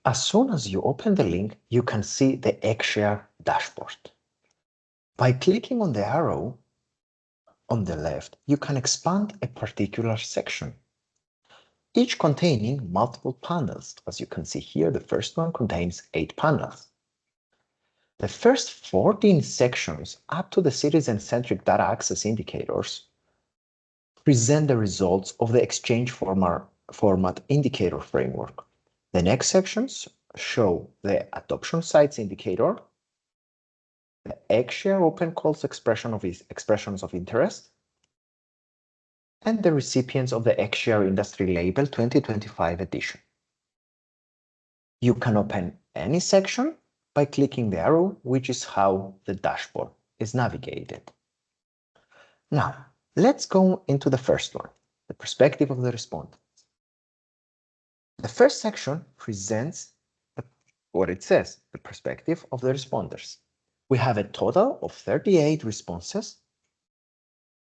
As soon as you open the link, you can see the xShare dashboard. By clicking on the arrow on the left, you can expand a particular section, each containing multiple panels. As you can see here, the first one contains 8 panels. The first 14 sections up to the citizen-centric data access indicators present the results of the exchange format indicator framework. The next sections show the adoption sites indicator, the xShare open calls expressions of interest, and the recipients of the xShare Industry Label 2025 edition. You can open any section by clicking the arrow, which is how the dashboard is navigated. Now, let's go into the first one, the perspective of the respondents. The first section presents what it says, the perspective of the responders. We have a total of 38 responses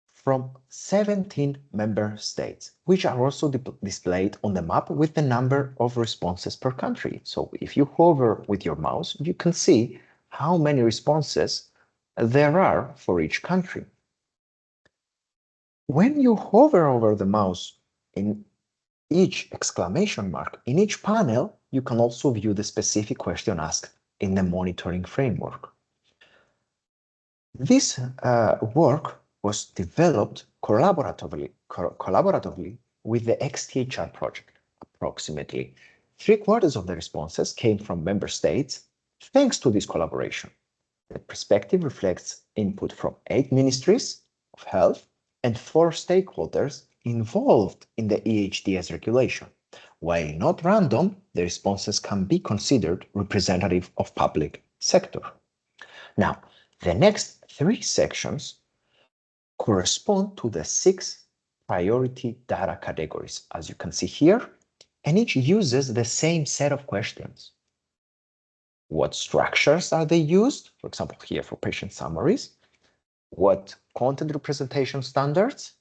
from 17 member states, which are also displayed on the map with the number of responses per country. So if you hover with your mouse, you can see how many responses there are for each country. When you hover over the mouse in each exclamation mark in each panel, you can also view the specific question asked in the monitoring framework. This work was developed collaboratively with the xTHR project. Approximately 3/4 of the responses came from member states thanks to this collaboration. The perspective reflects input from 8 ministries of health and 4 stakeholders involved in the EHDS regulation. While not random, the responses can be considered representative of public sector. Now, the next 3 sections correspond to the 6 priority data categories, as you can see here, and each uses the same set of questions. What structures are they used? For example, here for patient summaries, what content representation standards,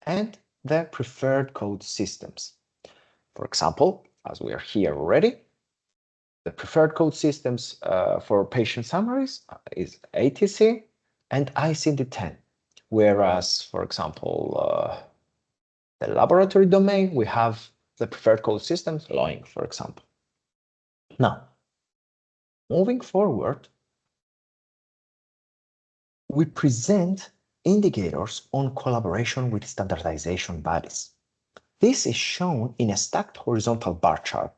and the preferred code systems. For example, as we are here already, the preferred code systems for patient summaries is ATC and ICD-10. Whereas, for example, the laboratory domain, we have the preferred code systems, LOINC, for example. Now, moving forward, we present indicators on collaboration with standardization bodies. This is shown in a stacked horizontal bar chart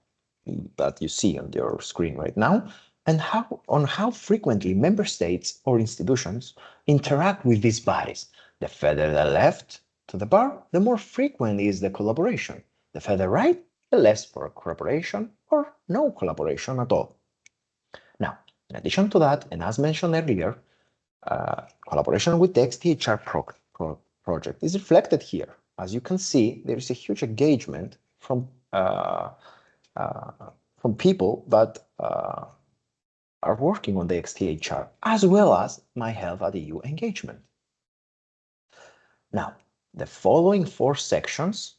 that you see on your screen right now, and how frequently member states or institutions interact with these bodies. The further the left to the bar, the more frequent is the collaboration. The further right, the less for collaboration or no collaboration at all. Now, in addition to that, and as mentioned earlier, collaboration with the xTHR project is reflected here. As you can see, there is a huge engagement from people that are working on the xTHR, as well as MyHealth@EU engagement. Now, the following 4 sections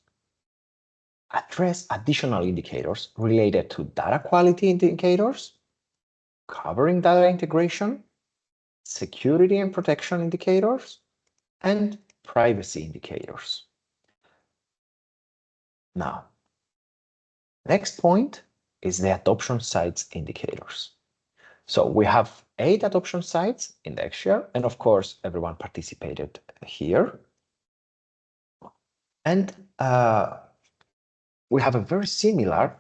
address additional indicators related to data quality indicators, covering data integration, security and protection indicators, and privacy indicators. Now, next point is the adoption sites indicators. So we have 8 adoption sites in the xShare, and of course, everyone participated here. And we have a very similar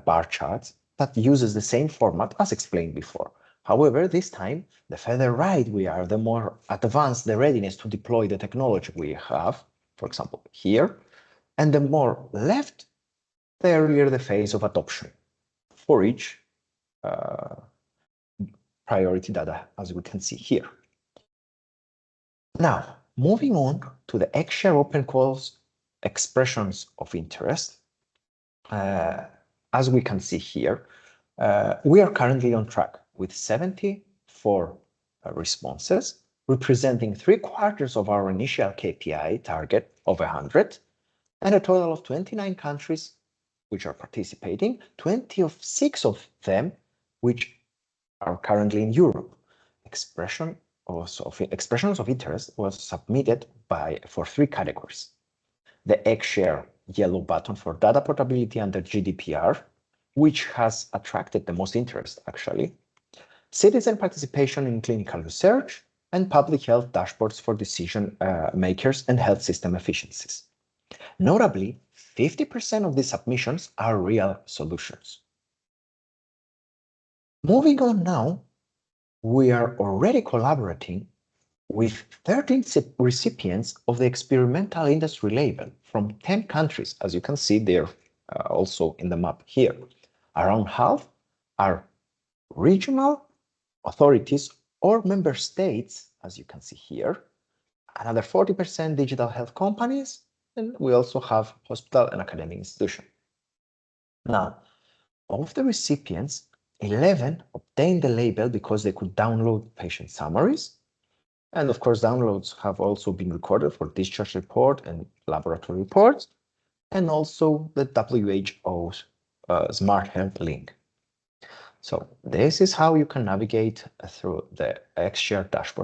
bar chart that uses the same format as explained before. However, this time, the further right we are, the more advanced the readiness to deploy the technology we have, for example, here, and the more left, the earlier the phase of adoption for each priority data, as we can see here. Now, moving on to the xShare open calls expressions of interest, as we can see here, we are currently on track with 74 responses, representing 3/4 of our initial KPI target of 100, and a total of 29 countries which are participating, 26 of them which are currently in Europe. Expressions of interest was submitted for 3 categories. The xShare yellow button for data portability under GDPR, which has attracted the most interest actually, citizen participation in clinical research, and public health dashboards for decision makers and health system efficiencies. Notably, 50% of these submissions are real solutions. Moving on now, we are already collaborating with 13 recipients of the experimental industry label from 10 countries, as you can see there also in the map here. Around half are regional authorities or member states, as you can see here. Another 40% digital health companies, and we also have hospital and academic institutions. Now, of the recipients, 11 obtained the label because they could download patient summaries. And of course, downloads have also been recorded for discharge report and laboratory reports, and also the WHO's Smart Health link. So this is how you can navigate through the xShare dashboard